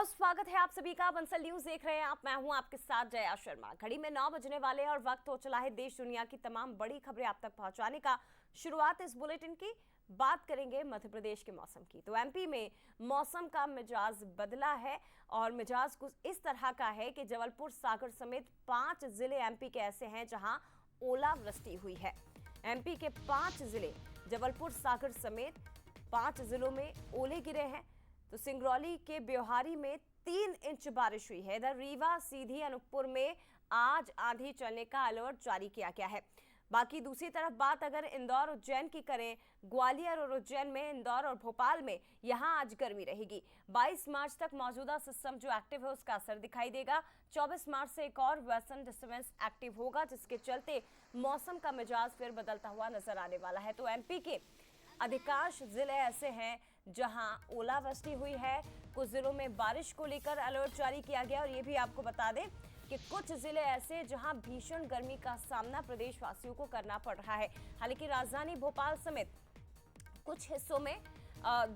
स्वागत है आप सभी का। बंसल न्यूज देख रहे हैं आप। मैं हूं आपके साथ जया शर्मा। घड़ी में 9 बजने वाले हैं और वक्त हो चला है देश दुनिया की तमाम बड़ी खबरें आप तक पहुंचाने का। शुरुआत इस बुलेटिन की बात करेंगे मध्य प्रदेश के मौसम की। तो एमपी में मौसम का मिजाज बदला है और मिजाज कुछ इस तरह का है कि जबलपुर, सागर समेत 5 जिले एमपी के ऐसे हैं जहां ओलावृष्टि हुई है। एमपी के 5 जिले जबलपुर, सागर समेत 5 जिलों में ओले गिरे हैं। तो सिंगरौली के ब्योहारी में 3 इंच बारिश हुई है। इधर रीवा, सीधी, अनूपपुर में आज आंधी चलने का अलर्ट जारी किया गया है। बाकी दूसरी तरफ बात अगर इंदौर, उज्जैन की करें, ग्वालियर और उज्जैन में, इंदौर और भोपाल में यहां आज गर्मी रहेगी। 22 मार्च तक मौजूदा सिस्टम जो एक्टिव है उसका असर दिखाई देगा। 24 मार्च से एक और वेस्टर्न डिस्टर्बेंस एक्टिव होगा जिसके चलते मौसम का मिजाज फिर बदलता हुआ नजर आने वाला है। तो एमपी के अधिकांश जिले ऐसे हैं जहां ओलावृष्टि हुई है। कुछ जिलों में बारिश को लेकर अलर्ट जारी किया गया और ये भी आपको बता दें कि कुछ जिले ऐसे जहां भीषण गर्मी का सामना प्रदेशवासियों को करना पड़ रहा है। हालांकि राजधानी भोपाल समेत कुछ हिस्सों में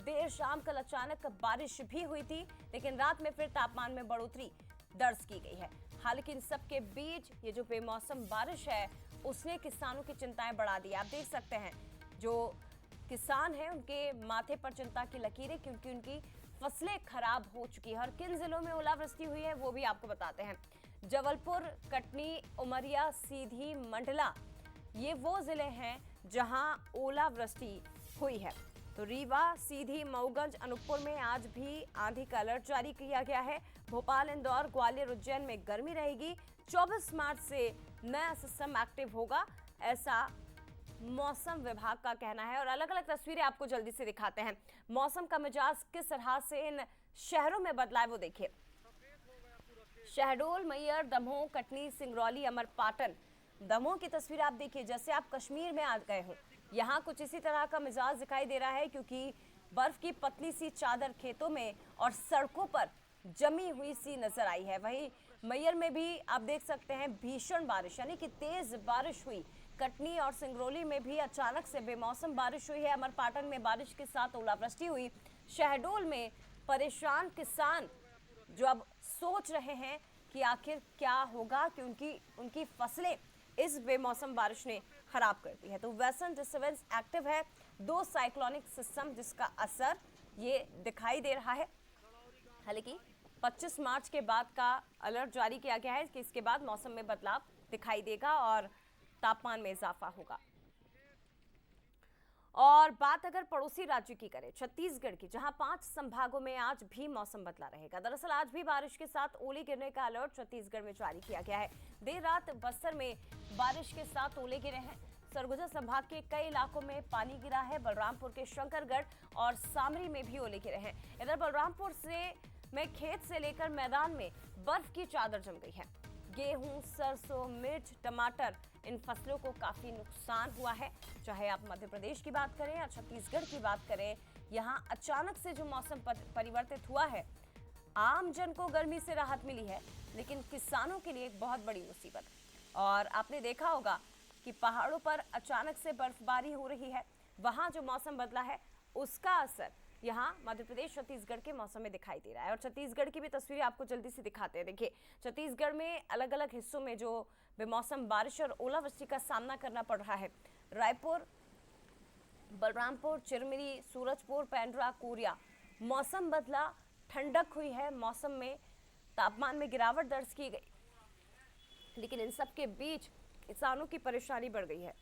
देर शाम कल अचानक बारिश भी हुई थी, लेकिन रात में फिर तापमान में बढ़ोतरी दर्ज की गई है। हालांकि इन सबके बीच ये जो बेमौसम बारिश है उसने किसानों की चिंताएं बढ़ा दी। आप देख सकते हैं जो किसान हैं उनके माथे पर चिंता की लकीरें, क्योंकि उनकी फसलें खराब हो चुकी है। और किन जिलों में ओलावृष्टि हुई है वो भी आपको बताते हैं। जबलपुर, कटनी, उमरिया, सीधी, मंडला ये वो जिले हैं जहां ओलावृष्टि हुई है। तो रीवा, सीधी, मऊगंज, अनूपपुर में आज भी आंधी का अलर्ट जारी किया गया है। भोपाल, इंदौर, ग्वालियर, उज्जैन में गर्मी रहेगी। 24 मार्च से नया सिस्टम एक्टिव होगा, ऐसा मौसम विभाग का कहना है। और अलग अलग तस्वीरें आपको जल्दी से दिखाते हैं। मौसम का मिजाज किस तरह से इन शहरों में बदला है वो देखिए। शहडोल, मैयर, दमोह, कटनी, सिंगरौली, अमरपाटन। दमोह की तस्वीर आप देखिए जैसे आप कश्मीर में आ गए हो। यहाँ कुछ इसी तरह का मिजाज दिखाई दे रहा है, क्योंकि बर्फ की पतली सी चादर खेतों में और सड़कों पर जमी हुई सी नजर आई है। वहीं मैयर में भी आप देख सकते हैं भीषण बारिश, यानी कि तेज बारिश हुई। कटनी और सिंगरौली में भी अचानक से बेमौसम बारिश हुई है। अमरपाटन में बारिश के साथ ओलावृष्टि हुई। शहडोल में परेशान किसान जो अब सोच रहे हैं कि आखिर क्या होगा, क्योंकि उनकी फसलें इस बेमौसम बारिश ने खराब कर दी है। तो वेस्टर्न डिस्टर्बेंस एक्टिव है, 2 साइक्लोनिक सिस्टम जिसका असर ये दिखाई दे रहा है। हालांकि 25 मार्च के बाद का अलर्ट जारी किया गया है कि इसके बाद मौसम में बदलाव दिखाई देगा और तापमान में इजाफा होगा। और बात अगर पड़ोसी राज्य की करें, छत्तीसगढ़ की, जहां 5 संभागों में आज भी मौसम बदला रहेगा। दरअसल आज भी बारिश के साथ ओले गिरने का अलर्ट छत्तीसगढ़ में जारी किया गया है। देर रात बस्तर में बारिश के साथ ओले गिरे हैं। सरगुजा संभाग के कई इलाकों में पानी गिरा है। बलरामपुर के शंकरगढ़ और सामरी में भी ओले गिरे हैं। इधर बलरामपुर में खेत से लेकर मैदान में बर्फ की चादर जम गई है। गेहूं, सरसों, मिर्च, टमाटर, इन फसलों को काफी नुकसान हुआ है। चाहे आप मध्य प्रदेश की बात करें या छत्तीसगढ़ की बात करें, यहां अचानक से जो मौसम परिवर्तित हुआ है, आम जन को गर्मी से राहत मिली है, लेकिन किसानों के लिए एक बहुत बड़ी मुसीबत। और आपने देखा होगा कि पहाड़ों पर अचानक से बर्फबारी हो रही है। वहां जो मौसम बदला है उसका असर यहाँ मध्य प्रदेश, छत्तीसगढ़ के मौसम में दिखाई दे रहा है। और छत्तीसगढ़ की भी तस्वीरें आपको जल्दी से दिखाते हैं। देखिए छत्तीसगढ़ में अलग अलग हिस्सों में जो बेमौसम बारिश और ओलावृष्टि का सामना करना पड़ रहा है। रायपुर, बलरामपुर, चिरमिरी, सूरजपुर, पेंड्रा, कोरिया, मौसम बदला, ठंडक हुई है। मौसम में तापमान में गिरावट दर्ज की गई, लेकिन इन सब के बीच किसानों की परेशानी बढ़ गई है।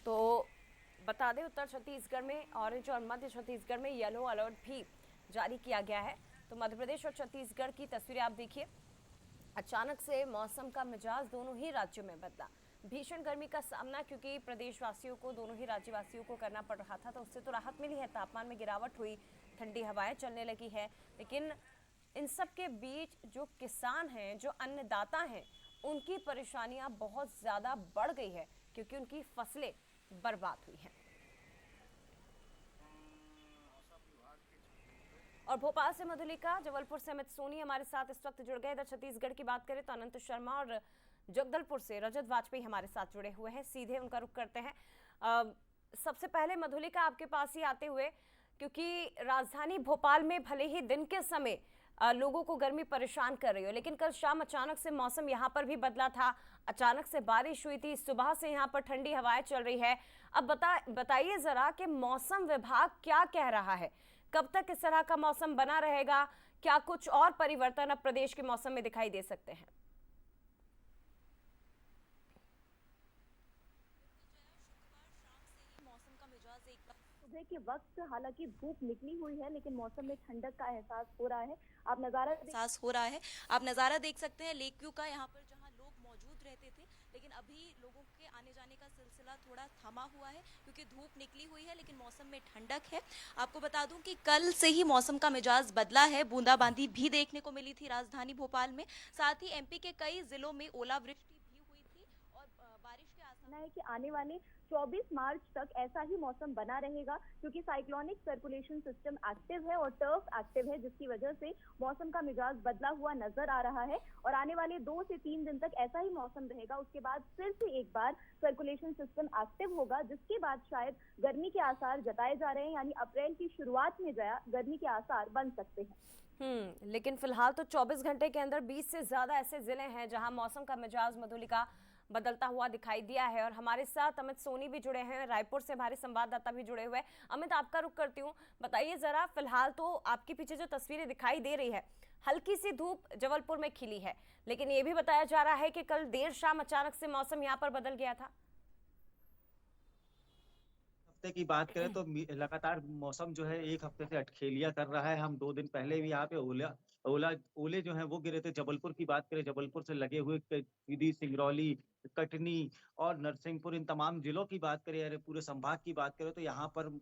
तो बता दें उत्तर छत्तीसगढ़ में ऑरेंज और मध्य छत्तीसगढ़ में येलो अलर्ट भी जारी किया गया है। तो मध्य प्रदेश और छत्तीसगढ़ की तस्वीरें आप देखिए। अचानक से मौसम का मिजाज दोनों ही राज्यों में बदला। भीषण गर्मी का सामना क्योंकि प्रदेशवासियों को, दोनों ही राज्यवासियों को करना पड़ रहा था, तो उससे तो राहत मिली है। तापमान में गिरावट हुई, ठंडी हवाएं चलने लगी है, लेकिन इन सब के बीच जो किसान हैं, जो अन्नदाता हैं, उनकी परेशानियां बहुत ज़्यादा बढ़ गई है, क्योंकि उनकी फसलें बर्बाद हुई हैं। और भोपाल से मधुलिका, जबलपुर से अमित सोनी हमारे साथ इस वक्त जुड़ गए। इधर छत्तीसगढ़ की बात करें तो अनंत शर्मा और जगदलपुर से रजत वाजपेयी हमारे साथ जुड़े हुए हैं। सीधे उनका रुख करते हैं। सबसे पहले मधुलिका आपके पास ही आते हुए, क्योंकि राजधानी भोपाल में भले ही दिन के समय लोगों को गर्मी परेशान कर रही हो, लेकिन कल शाम अचानक से मौसम यहाँ पर भी बदला था। अचानक से बारिश हुई थी, सुबह से यहाँ पर ठंडी हवाएं चल रही है। अब बताइए जरा कि मौसम विभाग क्या कह रहा है, कब तक इस तरह का मौसम बना रहेगा? क्या कुछ और परिवर्तन अब प्रदेश के मौसम में दिखाई दे सकते हैं? सुबह के वक्त हालांकि धूप निकली हुई है, लेकिन मौसम में ठंडक का एहसास हो रहा है। आप नज़ारा देख सकते हैं लेक व्यू का, यहाँ पर जहाँ लोग मौजूद रहते थे, लेकिन अभी लोगों के आने जाने का सिलसिला थोड़ा थमा हुआ है क्योंकि धूप निकली हुई है, लेकिन मौसम में ठंडक है। आपको बता दूं कि कल से ही मौसम का मिजाज बदला है। बूंदाबांदी भी देखने को मिली थी राजधानी भोपाल में, साथ ही एमपी के कई जिलों में ओलावृष्टि भी हुई थी और बारिश के आसार है कि आने वाले 24 मार्च तक ऐसा ही मौसम बना रहेगा, क्योंकि साइक्लोनिक सर्कुलेशन सिस्टम एक्टिव है और टर्फ एक्टिव है, जिसकी वजह से मौसम का मिजाज बदला हुआ नजर आ रहा है। और आने वाले 2 से 3 दिन तक ऐसा ही मौसम रहेगा। उसके बाद फिर से एक बार सर्कुलेशन सिस्टम एक्टिव होगा, जिसके बाद शायद गर्मी के आसार जताए जा रहे हैं, यानी अप्रैल की शुरुआत में गर्मी के आसार बन सकते हैं। लेकिन फिलहाल तो 24 घंटे के अंदर 20 से ज्यादा ऐसे जिले हैं जहां मौसम का मिजाज मधुलिका बदलता हुआ दिखाई दिया है। और हमारे साथ अमित सोनी भी जुड़े हैं, रायपुर से हमारे संवाददाता भी जुड़े हुए हैं। अमित, आपका रुख करती हूँ, बताइए जरा, फिलहाल तो आपके पीछे जो तस्वीरें दिखाई दे रही है, हल्की सी धूप जबलपुर में खिली है, लेकिन ये भी बताया जा रहा है कि कल देर शाम अचानक से मौसम यहाँ पर बदल गया था। हफ्ते की बात करें तो लगातार मौसम जो है एक हफ्ते से अटखेलियां कर रहा है। हम 2 दिन पहले भी यहाँ पे ओले जो है वो गिरे थे। जबलपुर की बात करें, जबलपुर से लगे हुए सीधी, सिंगरौली, कटनी और नरसिंहपुर, इन तमाम जिलों की बात करें, अरे पूरे संभाग की बात करें तो यहाँ पर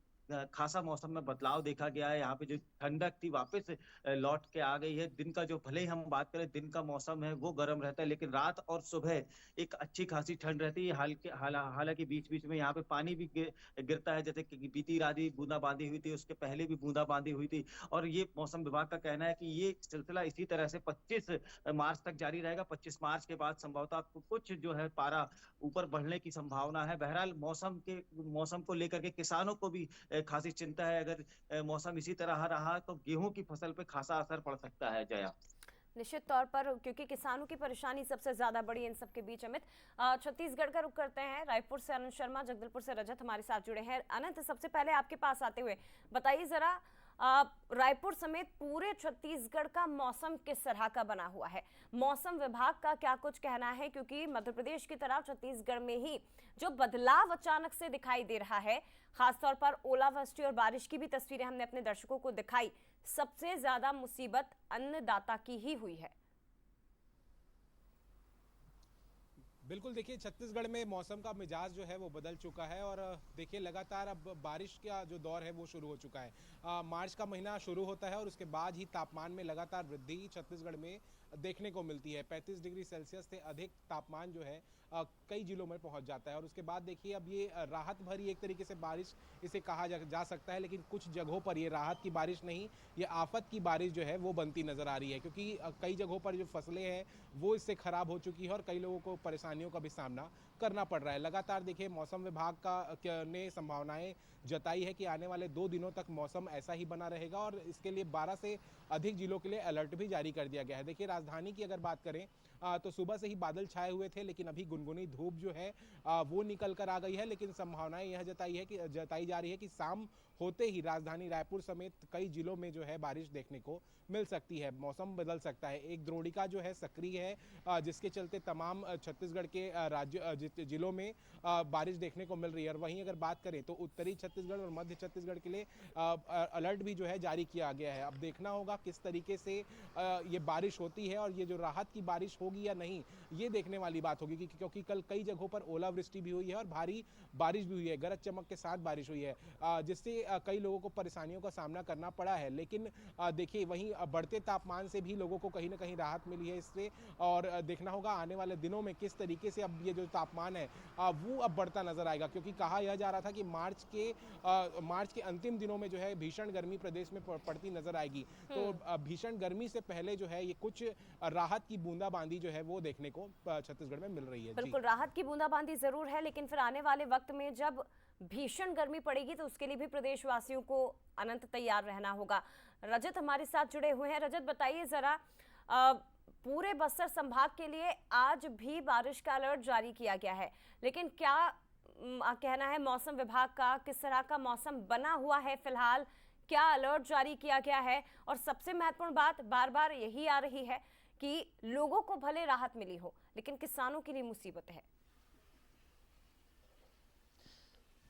खासा मौसम में बदलाव देखा गया है। यहाँ पे जो ठंडक थी वापस लौट के आ गई है। दिन का जो, भले ही हम बात करें दिन का मौसम है वो गर्म रहता है, लेकिन रात और सुबह एक अच्छी खासी ठंड रहती है। हालांकि बीच बीच में यहाँ पे पानी भी गिरता है, जैसे कि बीती रात भी बूंदाबांदी हुई थी, उसके पहले भी बूंदाबांदी हुई थी। और ये मौसम विभाग का कहना है कि ये सिलसिला इसी तरह से 25 मार्च तक जारी रहेगा। 25 मार्च के बाद संभवतः कुछ जो है पारा ऊपर बढ़ने की संभावना है। बहरहाल मौसम को लेकर के किसानों को भी खासी चिंता है। अगर मौसम इसी तरह रहा तो गेहूं की फसल पे खासा असर पड़ सकता है। जया, निश्चित तौर पर, क्योंकि किसानों की परेशानी सबसे ज्यादा बड़ी इन सबके बीच। अमित, छत्तीसगढ़ का रुख करते हैं। रायपुर से अनंत शर्मा, जगदलपुर से रजत हमारे साथ जुड़े हैं। अनंत, सबसे पहले आपके पास आते हुए बताइए जरा, रायपुर समेत पूरे छत्तीसगढ़ का मौसम किस तरह का बना हुआ है? मौसम विभाग का क्या कुछ कहना है? क्योंकि मध्य प्रदेश की तरह छत्तीसगढ़ में ही जो बदलाव अचानक से दिखाई दे रहा है, खासतौर पर ओलावृष्टि और बारिश की भी तस्वीरें हमने अपने दर्शकों को दिखाई, सबसे ज्यादा मुसीबत अन्नदाता की ही हुई है। बिल्कुल, देखिए छत्तीसगढ़ में मौसम का मिजाज जो है वो बदल चुका है और देखिए लगातार अब बारिश का जो दौर है वो शुरू हो चुका है। मार्च का महीना शुरू होता है और उसके बाद ही तापमान में लगातार वृद्धि छत्तीसगढ़ में देखने को मिलती है। 35 डिग्री सेल्सियस से अधिक तापमान जो है कई जिलों में पहुंच जाता है। और उसके बाद देखिए अब ये राहत भरी एक तरीके से बारिश इसे कहा जा सकता है, लेकिन कुछ जगहों पर ये राहत की बारिश नहीं, ये आफत की बारिश जो है वो बनती नजर आ रही है, क्योंकि कई जगहों पर जो फसलें हैं वो इससे खराब हो चुकी है और कई लोगों को परेशानियों का भी सामना करना पड़ रहा है। लगातार देखिए मौसम विभाग ने संभावनाएं जताई है कि आने वाले 2 दिनों तक मौसम ऐसा ही बना रहेगा और इसके लिए 12 से अधिक जिलों के लिए अलर्ट भी जारी कर दिया गया है। देखिए राजधानी की अगर बात करें तो सुबह से ही बादल छाए हुए थे, लेकिन अभी गुनगुनी धूप जो है वो निकल कर आ गई है। लेकिन संभावनाएं यह जताई जा रही है कि शाम होते ही राजधानी रायपुर समेत कई जिलों में जो है बारिश देखने को मिल सकती है, मौसम बदल सकता है। एक द्रोणिका जो है सक्रिय है, जिसके चलते तमाम छत्तीसगढ़ के जिलों में बारिश देखने को मिल रही है। और वहीं अगर बात करें तो उत्तरी छत्तीसगढ़ और मध्य छत्तीसगढ़ के लिए अलर्ट भी जो है जारी किया गया है। अब देखना होगा किस तरीके से ये बारिश होती है और ये जो राहत की बारिश होगी या नहीं, ये देखने वाली बात होगी, क्योंकि कल कई जगहों पर ओलावृष्टि भी हुई है और भारी बारिश भी हुई है, गरज चमक के साथ बारिश हुई है, जिससे कई लोगों को परेशानियों का सामना करना पड़ा है। लेकिन देखिए वहीं बढ़ते तापमान से भी लोगों को कहीं ना कहीं राहत मिली है इससे। और देखना होगा आने वाले दिनों में किस तरीके से अब ये जो तापमान तापमान है वो अब बढ़ता नजर आएगा, क्योंकि कहा यह जा रहा था कि मार्च के अंतिम दिनों में जो है भीषण गर्मी प्रदेश में पड़ती नजर आएगी। तो भीषण गर्मी से पहले जो है ये कुछ राहत की बूंदाबांदी जो है वो देखने को छत्तीसगढ़ में मिल रही है। बिल्कुल, राहत की बूंदाबांदी जरूर है, लेकिन फिर आने वाले वक्त में जब भीषण गर्मी पड़ेगी तो उसके लिए भी प्रदेशवासियों को अनंत तैयार रहना होगा। रजत हमारे साथ जुड़े हुए हैं। रजत, बताइए जरा, पूरे बस्तर संभाग के लिए आज भी बारिश का अलर्ट जारी किया गया है, लेकिन क्या कहना है मौसम विभाग का? किस तरह का मौसम बना हुआ है फिलहाल? क्या अलर्ट जारी किया गया है? और सबसे महत्वपूर्ण बात बार बार यही आ रही है कि लोगों को भले राहत मिली हो, लेकिन किसानों के लिए मुसीबत है।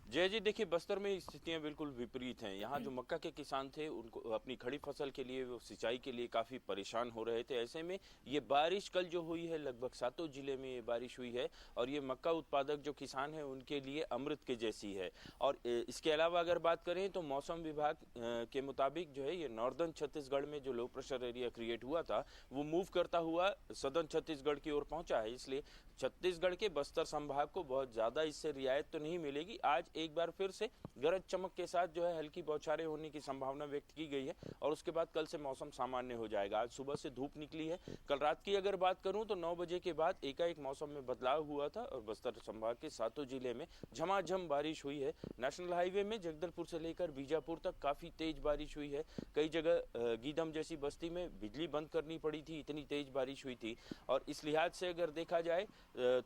जय जी, देखिए बस्तर में स्थितियां बिल्कुल विपरीत हैं। यहाँ जो मक्का के किसान थे उनको अपनी खड़ी फसल के लिए, वो सिंचाई के लिए काफ़ी परेशान हो रहे थे। ऐसे में ये बारिश कल जो हुई है, लगभग 7 जिले में ये बारिश हुई है और ये मक्का उत्पादक जो किसान हैं उनके लिए अमृत के जैसी है। और इसके अलावा अगर बात करें तो मौसम विभाग के मुताबिक जो है ये नॉर्दर्न छत्तीसगढ़ में जो लो प्रेशर एरिया क्रिएट हुआ था वो मूव करता हुआ सदर्न छत्तीसगढ़ की ओर पहुंचा है। इसलिए छत्तीसगढ़ के बस्तर संभाग को बहुत ज़्यादा इससे रियायत तो नहीं मिलेगी। आज एक बार फिर से गरज चमक के साथ जो है हल्की बौछारें होने की संभावना व्यक्त की गई है और उसके बाद कल से मौसम सामान्य हो जाएगा। आज सुबह से धूप निकली है। कल रात की अगर बात करूं तो 9 बजे के बाद एकाएक मौसम में बदलाव हुआ था और बस्तर संभाग के 7 जिले में झमाझम बारिश हुई है। नेशनल हाईवे में जगदलपुर से लेकर बीजापुर तक काफ़ी तेज बारिश हुई है। कई जगह गीदम जैसी बस्ती में बिजली बंद करनी पड़ी थी, इतनी तेज बारिश हुई थी। और इस लिहाज से अगर देखा जाए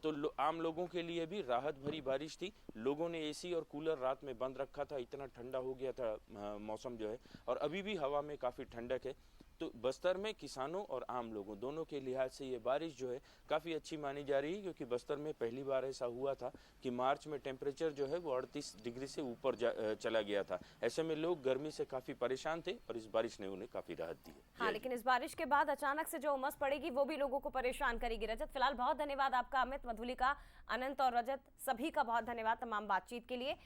तो आम लोगों के लिए भी राहत भरी बारिश थी। लोगों ने एसी और कूलर रात में बंद रखा था, इतना ठंडा हो गया था मौसम जो है, और अभी भी हवा में काफ़ी ठंडक है। तो बस्तर में किसानों और आम लोगों दोनों के लिहाज से ये बारिश जो है काफ़ी अच्छी मानी जा रही है, क्योंकि बस्तर में पहली बार ऐसा हुआ था कि मार्च में टेम्परेचर जो है वो 38 डिग्री से ऊपर चला गया था। ऐसे में लोग गर्मी से काफ़ी परेशान थे और इस बारिश ने उन्हें काफ़ी राहत दी है। हाँ, लेकिन इस बारिश के बाद अचानक से जो उमस पड़ेगी वो भी लोगों को परेशान करेगी। रजत, फिलहाल बहुत धन्यवाद आपका। अमित, मधुलिका, अनंत और रजत, सभी का बहुत धन्यवाद तमाम बातचीत के लिए।